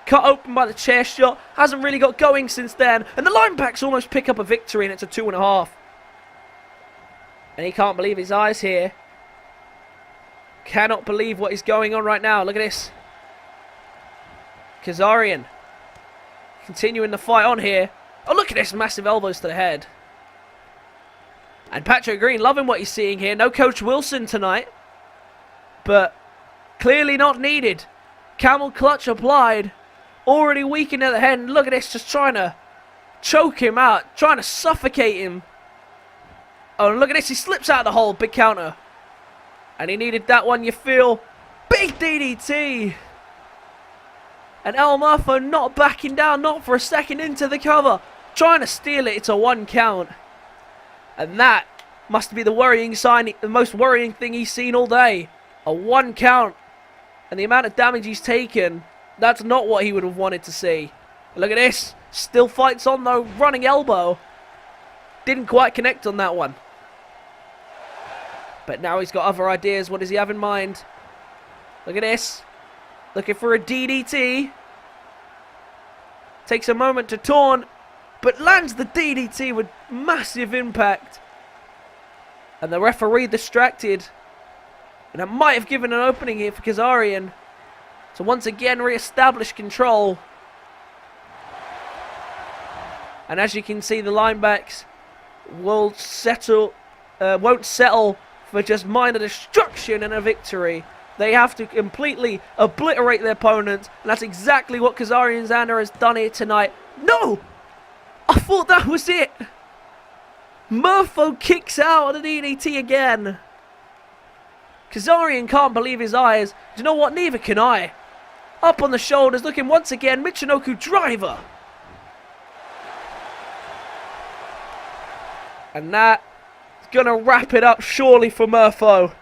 Cut open by the chair shot. Hasn't really got going since then. And the linebacks almost pick up a victory, and it's a 2.5. And he can't believe his eyes here. Cannot believe what is going on right now. Look at this. Kazarian continuing the fight on here. Oh, look at this. Massive elbows to the head. And Patrick Green loving what he's seeing here. No Coach Wilson tonight. But clearly not needed. Camel clutch applied. Already weakened at the head. And look at this. Just trying to choke him out. Trying to suffocate him. Oh, and look at this. He slips out of the hole. Big counter. And he needed that one, you feel. Big DDT. And El Murpho not backing down. Not for a second into the cover. Trying to steal it. It's a 1 count. And that must be the worrying sign. The most worrying thing he's seen all day. A 1 count. And the amount of damage he's taken. That's not what he would have wanted to see. Look at this. Still fights on though. Running elbow. Didn't quite connect on that one. But now he's got other ideas. What does he have in mind? Look at this. Looking for a DDT. Takes a moment to taunt. But lands the DDT with massive impact. And the referee distracted. And that might have given an opening here for Kazarian. So once again, re-establish control. And as you can see, the linebacks won't settle for just minor destruction and a victory. They have to completely obliterate their opponents. And that's exactly what Kazarian Xander has done here tonight. No! I thought that was it. Murpho kicks out of the DDT again. Kazarian can't believe his eyes. Do you know what? Neither can I. Up on the shoulders, looking once again. Michinoku driver. And that is going to wrap it up surely for Murpho.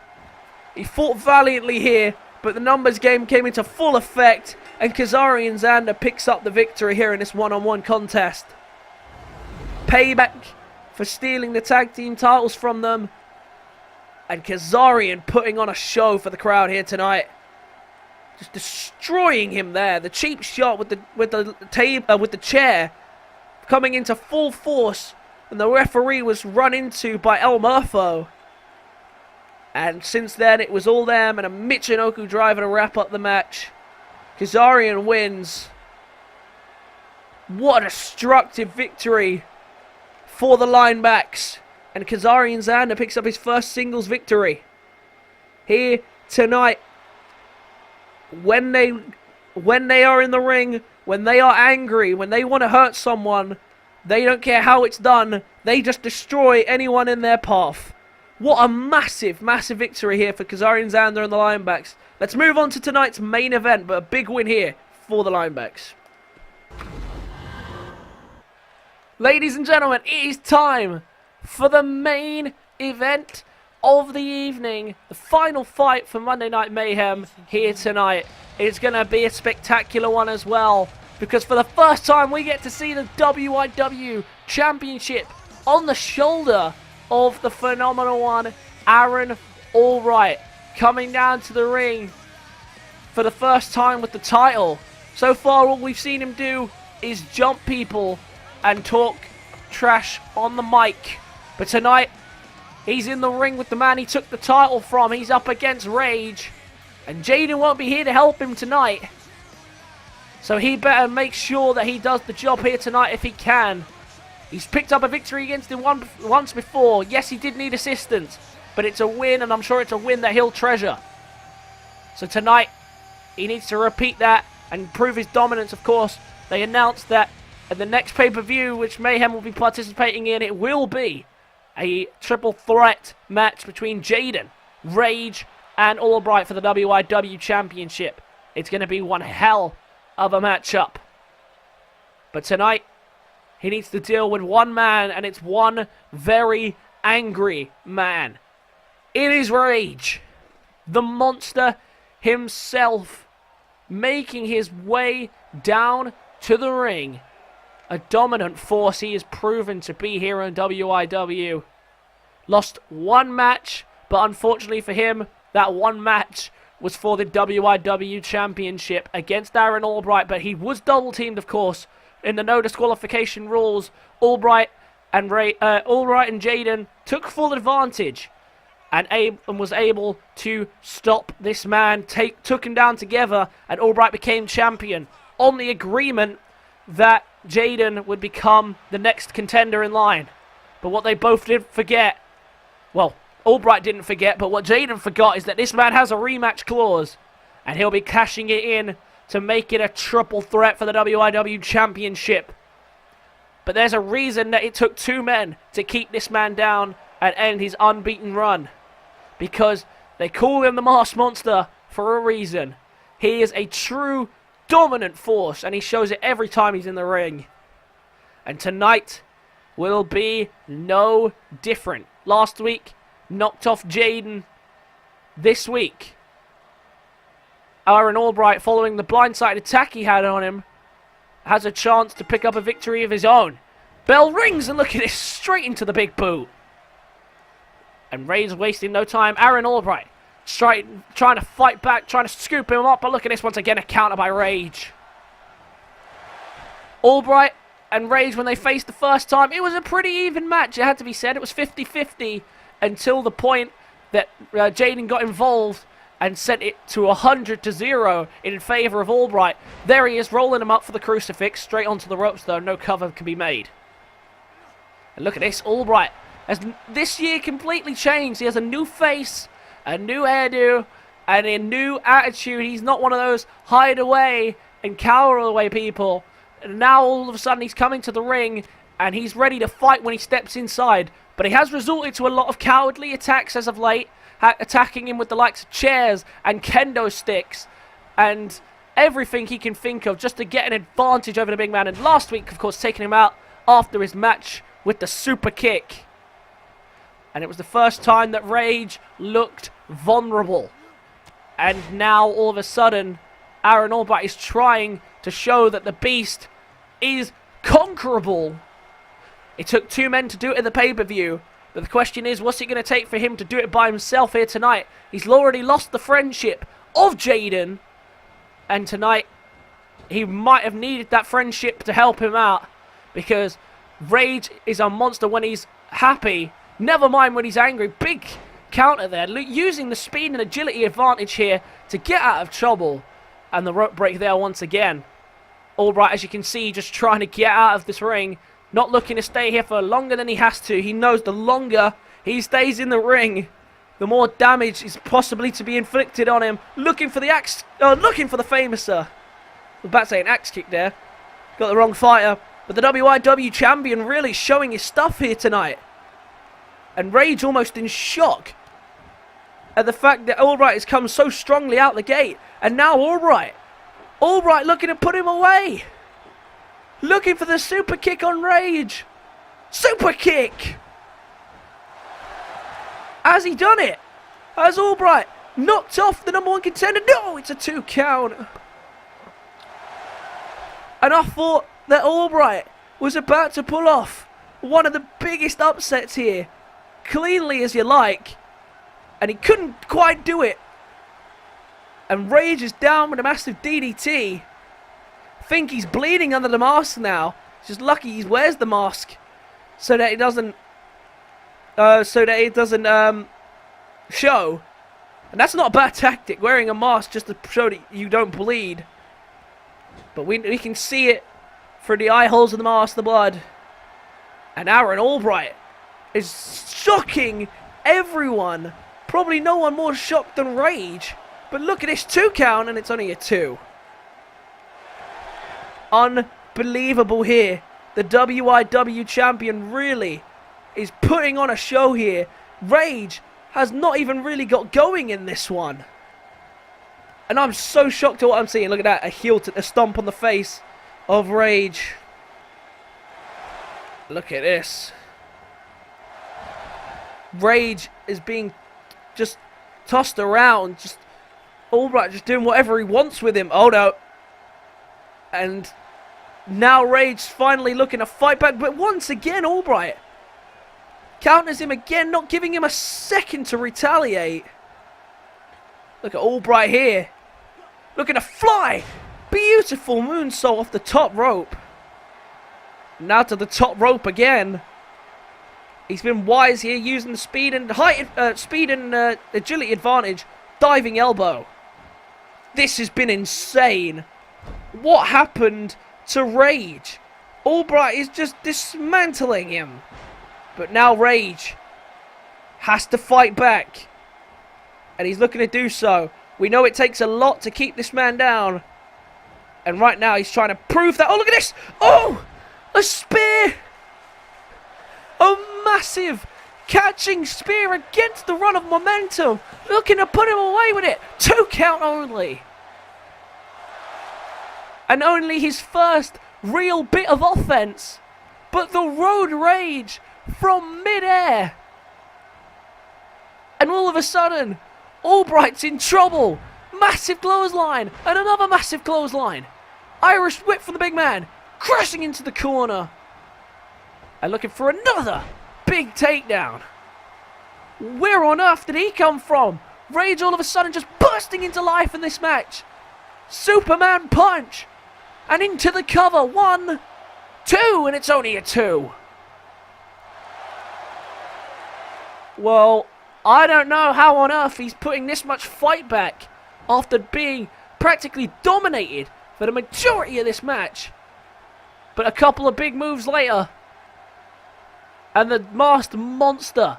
He fought valiantly here, but the numbers game came into full effect. And Kazarian Xander picks up the victory here in this one-on-one contest. Payback for stealing the tag team titles from them. And Kazarian putting on a show for the crowd here tonight. Just destroying him there. The cheap shot with the chair coming into full force. And the referee was run into by El Murpho. And since then, it was all them and a Michinoku driver to wrap up the match. Kazarian wins. What a destructive victory for the linebacks. And Kazarian Xander picks up his first singles victory here tonight. When they are in the ring, when they are angry, when they want to hurt someone, they don't care how it's done. They just destroy anyone in their path. What a massive, massive victory here for Kazarian Xander and the linebacks. Let's move on to tonight's main event, but a big win here for the linebacks. Ladies and gentlemen, it is time for the main event of the evening. The final fight for Monday Night Mayhem here tonight. It's going to be a spectacular one as well, because for the first time we get to see the WIW Championship on the shoulder of the phenomenal one, Aaron Albright, coming down to the ring for the first time with the title. So far all we've seen him do is jump people and talk trash on the mic. But tonight, he's in the ring with the man he took the title from. He's up against Rage. And Jaden won't be here to help him tonight. So he better make sure that he does the job here tonight if he can. He's picked up a victory against him once before. Yes, he did need assistance. But it's a win, and I'm sure it's a win that he'll treasure. So tonight, he needs to repeat that and prove his dominance, of course. They announced that at the next pay-per-view, which Mayhem will be participating in, it will be a triple threat match between Jaden, Rage, and Albright for the WIW Championship. It's going to be one hell of a matchup. But tonight, he needs to deal with one man, and it's one very angry man. It is Rage, the monster himself, making his way down to the ring. A dominant force he has proven to be here in WIW. Lost one match, but unfortunately for him, that one match was for the WIW Championship against Aaron Albright, but he was double-teamed, of course, in the no disqualification rules. Albright and Jaden took full advantage and was able to stop this man, took him down together, and Albright became champion on the agreement that Jaden would become the next contender in line. But what they both did forget, well, Albright didn't forget, but what Jaden forgot is that this man has a rematch clause, and he'll be cashing it in to make it a triple threat for the WIW Championship. But there's a reason that it took two men to keep this man down and end his unbeaten run. Because they call him the Masked Monster for a reason. He is a true dominant force, and he shows it every time he's in the ring. And tonight will be no different. Last week, knocked off Jaden. This week, Aaron Albright, following the blindside attack he had on him, has a chance to pick up a victory of his own. Bell rings, and look at this, straight into the big boot. And Ray's wasting no time. Aaron Albright trying to fight back, trying to scoop him up, but look at this once again, a counter by Rage. Albright and Rage, when they faced the first time, it was a pretty even match, it had to be said. It was 50-50 until the point that Jaden got involved and sent it to 100-0 in favour of Albright. There he is, rolling him up for the crucifix, straight onto the ropes though, no cover can be made. And look at this, Albright has this year completely changed. He has a new face, a new hairdo, and a new attitude. He's not one of those hide away and cower away people. And now all of a sudden he's coming to the ring and he's ready to fight when he steps inside. But he has resorted to a lot of cowardly attacks as of late, attacking him with the likes of chairs and kendo sticks and everything he can think of just to get an advantage over the big man. And last week, of course, taking him out after his match with the super kick. And it was the first time that Rage looked vulnerable. And now, all of a sudden, Aaron Albright is trying to show that the Beast is conquerable. It took two men to do it in the pay-per-view. But the question is, what's it going to take for him to do it by himself here tonight? He's already lost the friendship of Jaden. And tonight, he might have needed that friendship to help him out. Because Rage is a monster when he's happy. Never mind when he's angry. Big counter there. Using the speed and agility advantage here to get out of trouble. And the rope break there once again. Albright, as you can see, just trying to get out of this ring. Not looking to stay here for longer than he has to. He knows the longer he stays in the ring, the more damage is possibly to be inflicted on him. Looking for the axe. Looking for the famous. I was about to say an axe kick there. Got the wrong fighter. But the WIW champion really showing his stuff here tonight. And Rage almost in shock at the fact that Albright has come so strongly out the gate. And now Albright looking to put him away. Looking for the super kick on Rage. Super kick! Has he done it? Has Albright knocked off the #1 contender? No, it's a 2 count. And I thought that Albright was about to pull off one of the biggest upsets here. Cleanly as you like. And he couldn't quite do it. And Rage is down with a massive DDT. I think he's bleeding under the mask now. It's just lucky he wears the mask so that it doesn't show. And that's not a bad tactic, wearing a mask just to show that you don't bleed. But we can see it through the eye holes of the mask, the blood. And Aaron Albright is shocking everyone. Probably no one more shocked than Rage. But look at this 2 count, and it's only a 2. Unbelievable here. The WIW champion really is putting on a show here. Rage has not even really got going in this one. And I'm so shocked at what I'm seeing. Look at that, a stomp on the face of Rage. Look at this. Rage is being just tossed around. Just Albright just doing whatever he wants with him. Oh no. And now Rage's finally looking to fight back. But once again, Albright counters him again, not giving him a second to retaliate. Look at Albright here. Looking to fly. Beautiful moonsault off the top rope. Now to the top rope again. He's been wise here, using the speed and agility advantage. Diving elbow. This has been insane. What happened to Rage? Albright is just dismantling him. But now Rage has to fight back. And he's looking to do so. We know it takes a lot to keep this man down. And right now he's trying to prove that. Oh, look at this. Oh, a spear. A massive catching spear against the run of momentum. Looking to put him away with it. 2 count only. And only his first real bit of offense. But the road rage from midair. And all of a sudden, Albright's in trouble. Massive clothesline. And another massive clothesline. Irish whip from the big man. Crashing into the corner. And looking for another big takedown. Where on earth did he come from? Rage all of a sudden just bursting into life in this match. Superman punch. And into the cover. 1, 2. And it's only a 2. Well, I don't know how on earth he's putting this much fight back after being practically dominated for the majority of this match. But a couple of big moves later, and the masked monster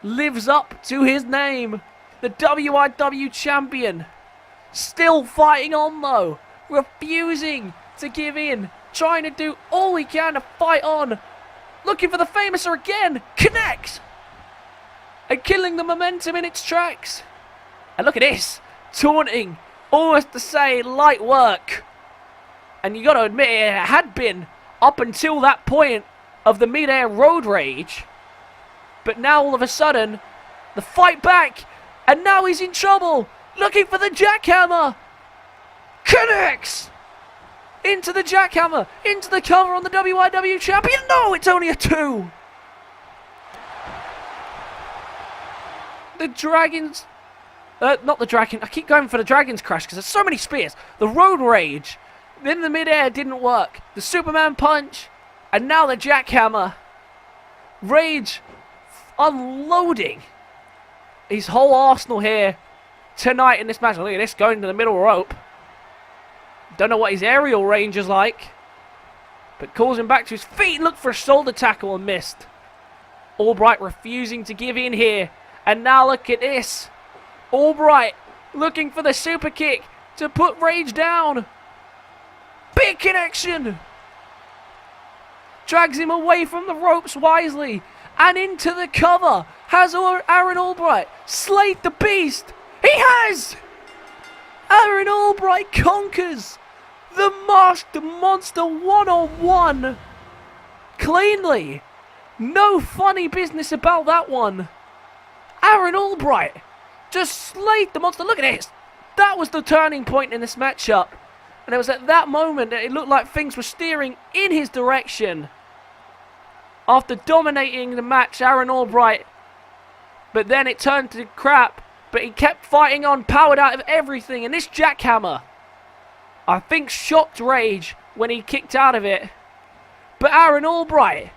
lives up to his name. The WIW champion. Still fighting on though. Refusing to give in. Trying to do all he can to fight on. Looking for the Famouser again. Connects. And killing the momentum in its tracks. And look at this. Taunting. Almost to say light work. And you got to admit it had been up until that point of the mid-air road rage. But now all of a sudden, the fight back. And now he's in trouble. Looking for the jackhammer. Connects. Into the jackhammer. Into the cover on the WIW champion. No, it's only a 2. The Dragons... not the Dragon. I keep going for the Dragon's Crash because there's so many spears. The road rage. Then the mid-air didn't work. The Superman punch. And now the jackhammer. Rage unloading his whole arsenal here tonight in this match. Look at this, going to the middle rope. Don't know what his aerial range is like. But calls him back to his feet. Look for a shoulder tackle and missed. Albright refusing to give in here. And now look at this. Albright looking for the super kick to put Rage down. Big connection. Drags him away from the ropes wisely. And into the cover. Has Aaron Albright slayed the beast? He has! Aaron Albright conquers the masked monster one-on-one. Cleanly. No funny business about that one. Aaron Albright just slayed the monster. Look at this. That was the turning point in this matchup. And it was at that moment that it looked like things were steering in his direction. After dominating the match, Aaron Albright. But then it turned to crap. But he kept fighting on, powered out of everything. And this jackhammer, I think, shocked Rage when he kicked out of it. But Aaron Albright,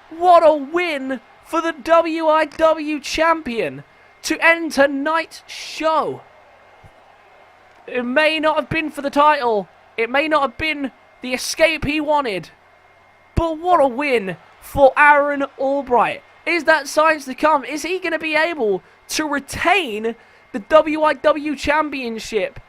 what a win for the WIW champion to end tonight's show. It may not have been for the title. It may not have been the escape he wanted. But what a win for Aaron Albright. Is that signs to come? Is he going to be able to retain the WIW championship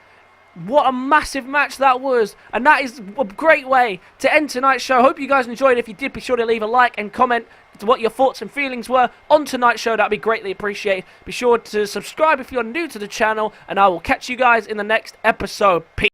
What a massive match that was, and that is a great way to end tonight's show. Hope you guys enjoyed. If you did, be sure to leave a like and comment what your thoughts and feelings were on tonight's show. That'd be greatly appreciated. Be sure to subscribe if you're new to the channel, and I will catch you guys in the next episode. Peace.